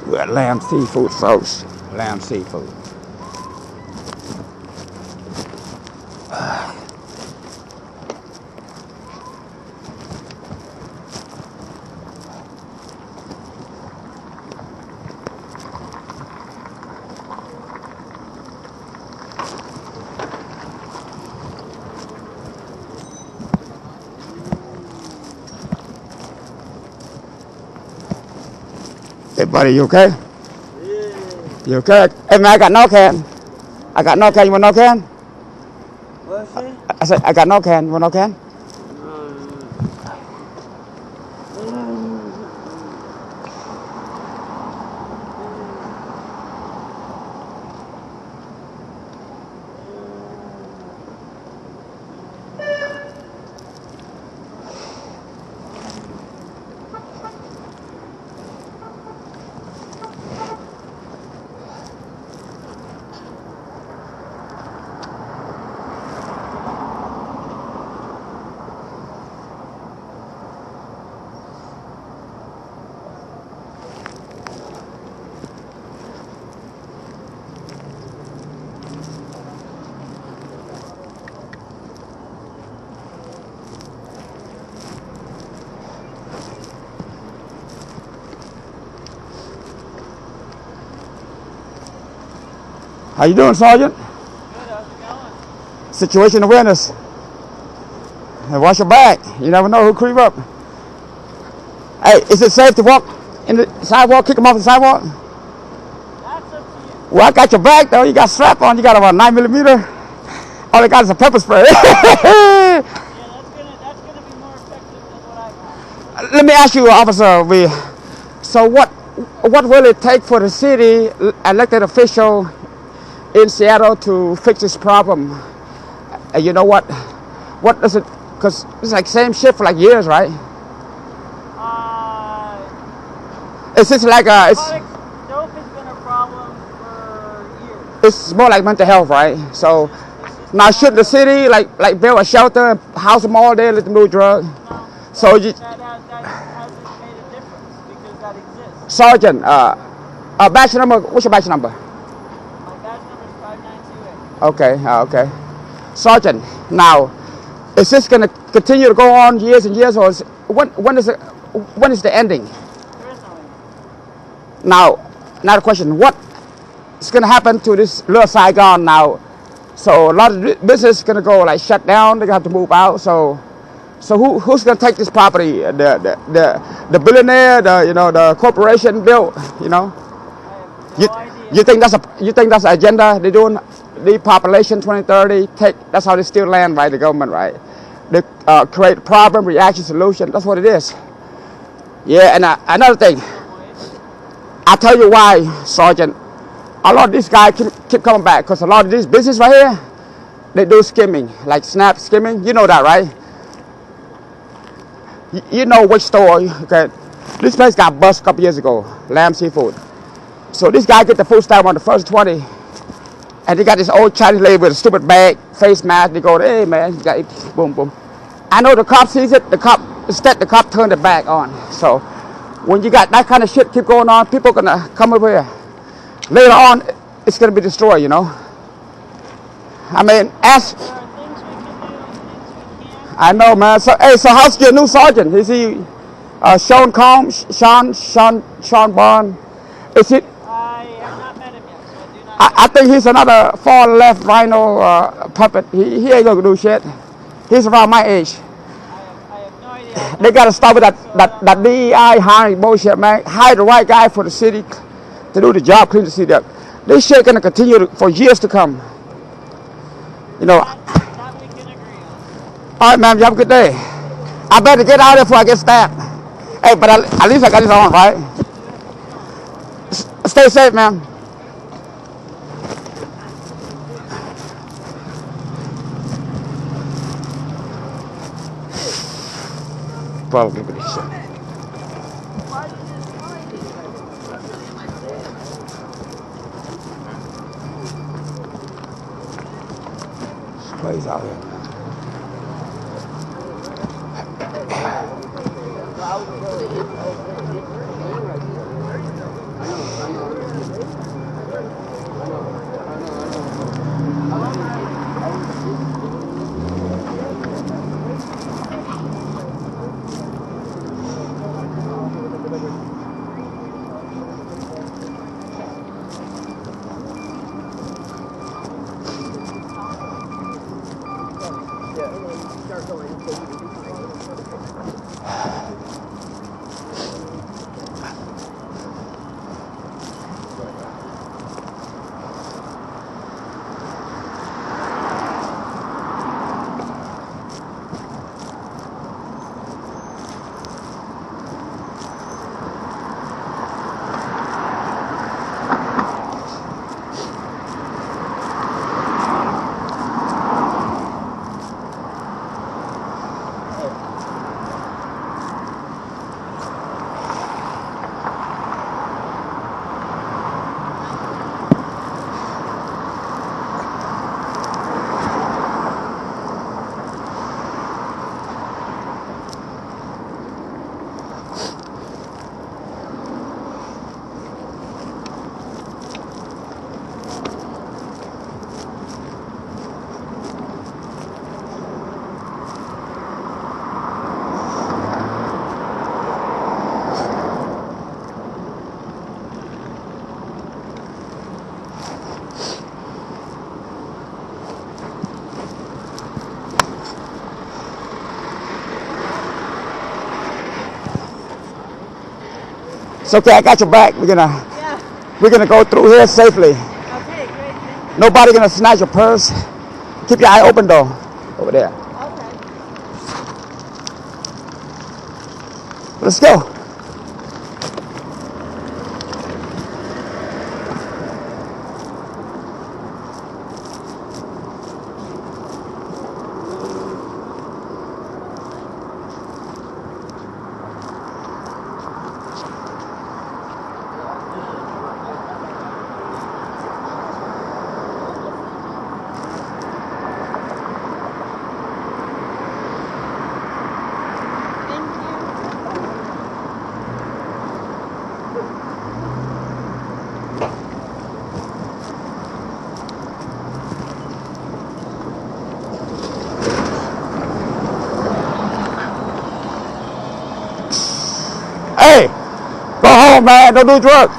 We're at lamb seafood, folks. Lamb seafood. Hey, buddy, you okay? Yeah. You okay? Hey, man, I got no can. I got no can. You want no can? What's it? I said, I got no can. You want no can? How you doing, Sergeant? Good, how's it going? Situation awareness. And watch your back. You never know who creep up. Hey, is it safe to walk in the sidewalk, kick them off the sidewalk? That's up to you. Well, I got your back, though. You got strap on. You got about 9mm. All I got is a pepper spray. Yeah, that's gonna be more effective than what I got. Let me ask you, Officer, so what will it take for the city elected official in Seattle to fix this problem? And you know what? What does it? Because it's like same shit for like years, right? It's just like Dope has been a problem for years. it's more like mental health, right? So now should the city like build a shelter, house them all there, let them do drugs? No, So you, that hasn't made a difference because that exists. Sergeant, badge number. What's your badge number? My badge number is 5928. Okay. Sergeant, now, is this going to continue to go on years and years, or when is the ending? There is no end. Now the question, what is going to happen to this little Saigon now? So a lot of business is going to go like shut down. They're going to have to move out. So who's going to take this property? The billionaire, the corporation built, you know? I have no idea. You think that's an agenda they're doing? Depopulation 2030. That's how they steal land, right? The government, right? They create problem, reaction, solution. That's what it is. Yeah, and another thing. I'll tell you why, Sergeant. A lot of these guys keep coming back because a lot of these business right here, they do skimming, like snap skimming. You know that, right? You know which store. Okay, this place got bust a couple years ago. Lamb seafood. So this guy get the food stamp on the first 20. And they got this old Chinese lady with a stupid bag, face mask. They go, hey man, you got it. Boom, boom. I know the cop sees it. The cop turned the bag on. So when you got that kind of shit keep going on, people gonna come over here. Later on, it's gonna be destroyed. You know. I mean, ask. There are things we can do and things we can't. I know, man. So hey, so how's your new sergeant? Is he Sean Combs, Sean Bond? Is it? I have not met him yet, so I do not I think he's another far left rhino puppet. He ain't gonna do shit. He's around my age. I have no idea. They gotta stop with that DEI hiring bullshit, man. Hire the right guy for the city to do the job, clean the city up. This shit gonna continue for years to come. You know. That we can agree on. All right, man. You have a good day. I better get out of there before I get stabbed. Hey, but at least I got this on, right? Stay safe, man. Probably give this shit. It's crazy out here, man. It's okay, I got your back. We're gonna go through here safely. Okay, great. Nobody gonna snatch your purse. Keep your eye open though. Over there. Okay. Let's go. Hey, go home, man. Don't do drugs.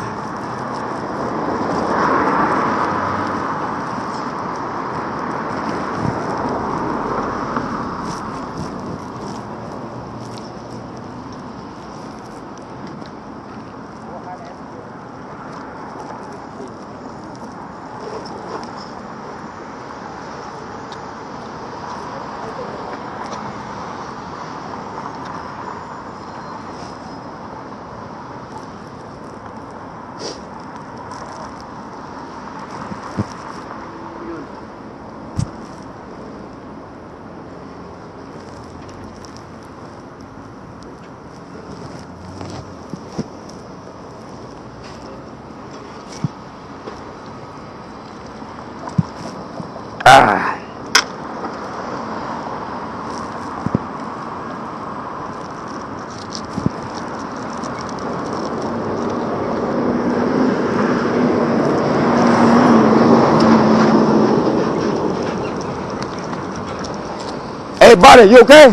Hey, buddy, you okay?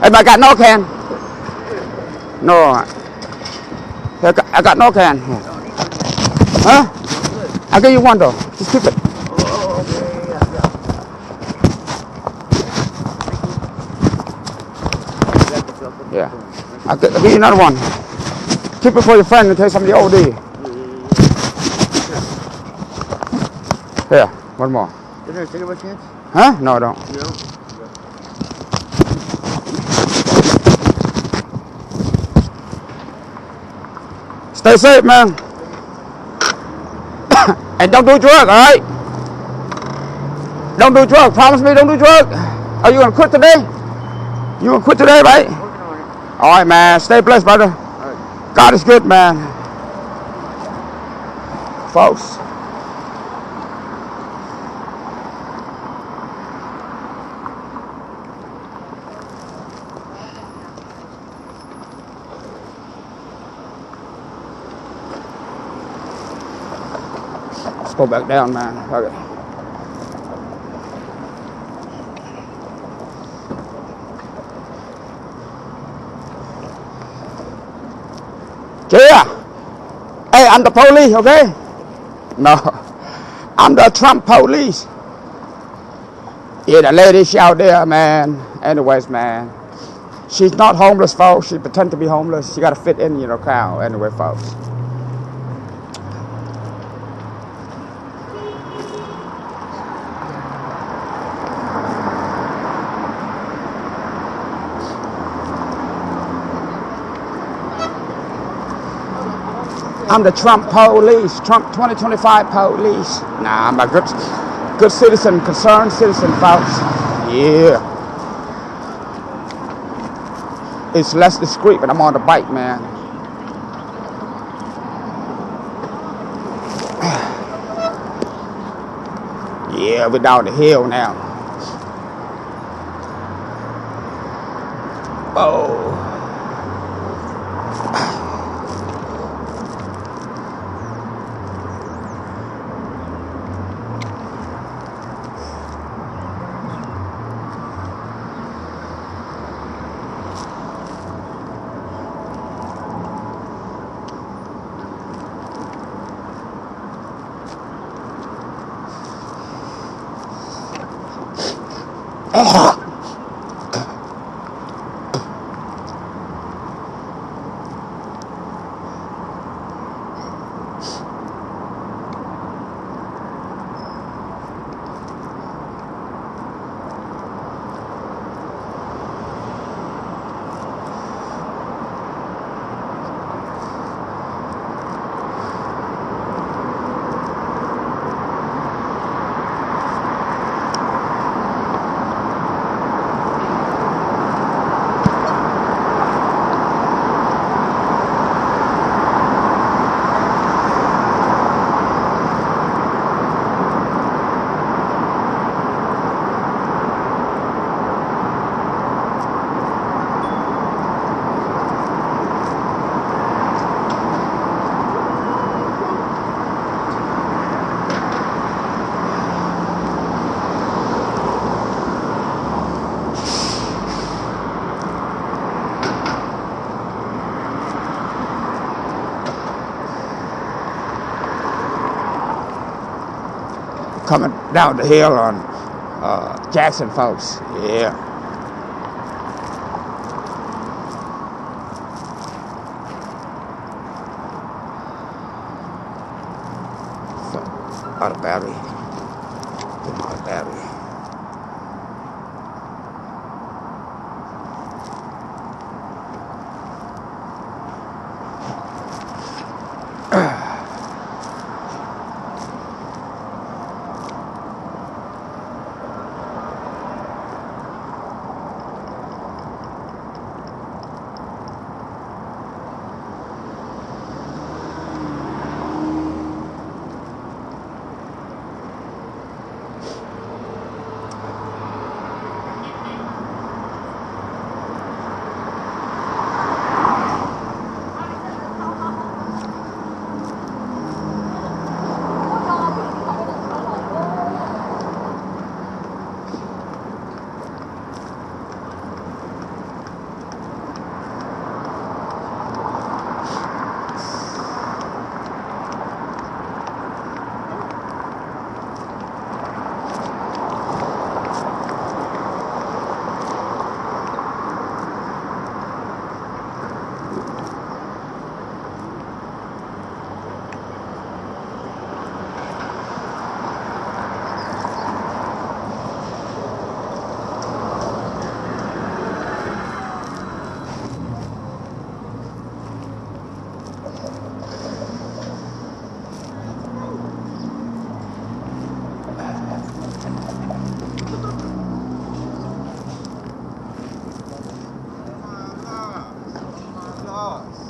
Hey, I got no can. No, I got no can. Huh? I'll give you one though. Just keep it. Oh, okay. Yeah. I'll give you another one. Keep it for your friend in case somebody OD. Here, one more. Is there a cigarette chance? Huh? No, I don't. You know? Stay safe, man. And don't do drugs, all right? Don't do drugs. Promise me don't do drugs. Are you going to quit today? You going to quit today, right? All right, man. Stay blessed, brother. Right. God is good, man. Folks. Let's go back down, man. Okay. Yeah. Hey, I'm the police, okay? No. I'm the Trump police. Yeah, the lady, she out there, man. Anyways, man. She's not homeless, folks. She pretend to be homeless. She got to fit in, crowd. Anyway, folks. I'm the Trump police, Trump 2025 police. Nah, I'm a good citizen, concerned citizen, folks. Yeah. It's less discreet, but I'm on the bike, man. Yeah, we're down the hill now. Oh. Coming down the hill on Jackson, folks. Yeah. So, out of battery. Out of battery. boss.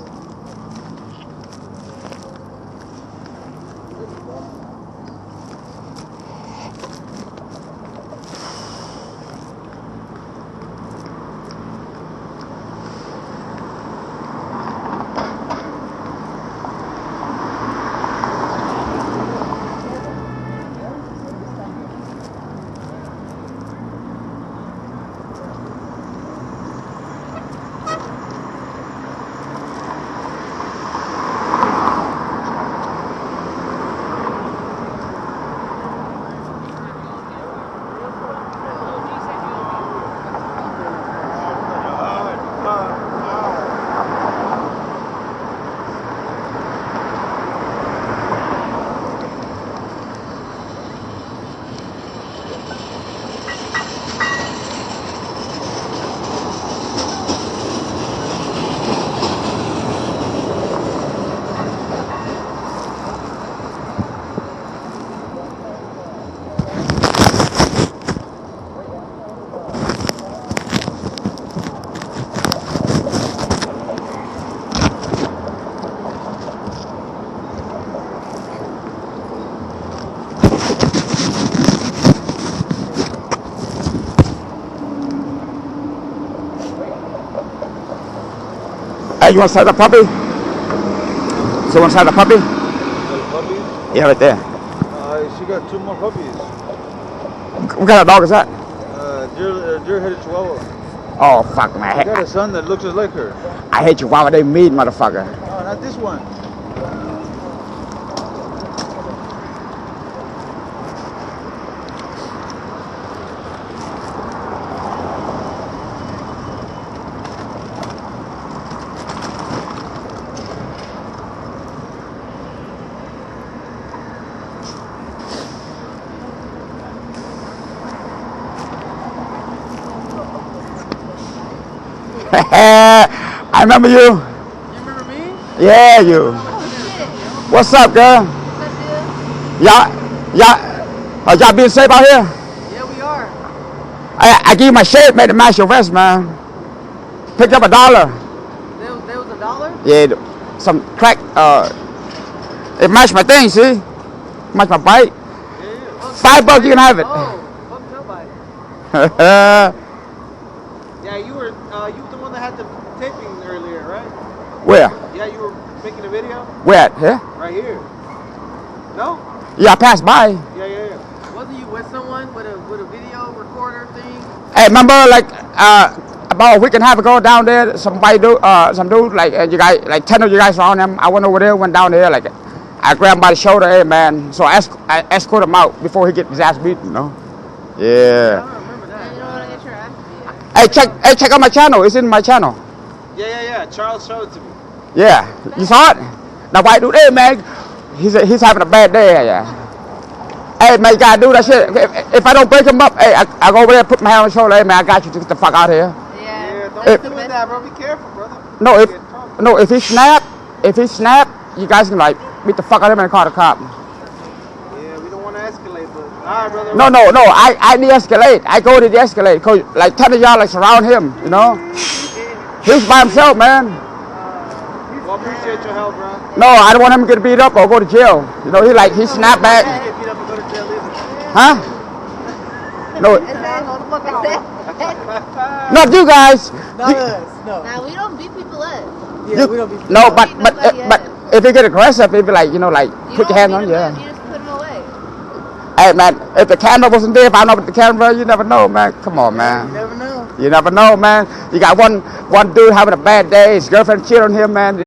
Hey, you want to side the puppy? So you want to side the puppy? Little puppy? Yeah, right there. She got 2 more puppies. What kind of dog is that? Deer-headed Chihuahua. Oh, fuck, man. I got a son that looks just like her. I hate you. Why would they mean, motherfucker? Oh, not this one. I remember you. You remember me? Yeah, you. What's up, girl? Y'all being safe out here? Yeah, we are. I give you my shirt, made to match your vest, man. Picked up $1. There was $1? Yeah, some crack. It matched my thing, see? Matched my bike. Yeah. $5 you can have it. Oh, fuck nobody. Yeah, you were the one that had the taping earlier, right? Where? Yeah, you were making a video? Where at? Here? Right here. No? Yeah, I passed by. Yeah. Wasn't you with someone with a video recorder thing? Hey, remember like about a week and a half ago down there, some dude like you guys, like 10 of you guys around him. I went over there, went down there, like I grabbed him by the shoulder, hey man. So I escorted him out before he get his ass beat, you know. Yeah. I don't remember that. You don't want to get your ass beat. Hey, check out my channel. It's in my channel. Yeah. Charles showed it to me. Yeah, you saw it? Now white dude, hey man, he's having a bad day. Yeah. Hey man, you gotta do that shit. If I don't break him up, hey, I go over there, put my hand on his shoulder. Hey man, I got you. Get the fuck out of here. Yeah, don't If- be doing that, bro. Be careful, brother. No, Get in trouble. if he snap, you guys can like beat the fuck out of him and call the cop. Yeah, we don't want to escalate, but all right, brother. No, I de-escalate. I go to de-escalate, cause like 10 of y'all like surround him, you know. He's by himself, man. Well, appreciate your help, bro. No, I don't want him to get beat up or go to jail. You know, he snapped back. Get beat up and go to jail either. Huh? No, Is that what the fuck is that? not you guys. Not us, no. Now, we don't beat people up. Yeah, we don't be. No, but Beat nobody but if he get aggressive, he'd be like, you know, like You put your don't hand on, beat 'em yeah. up, you just put them away. Hey man, if the camera wasn't there, if I know with the camera, you never know, man. Come on, You man. never know. You never know, man. You got one dude having a bad day. His girlfriend cheated on him, man.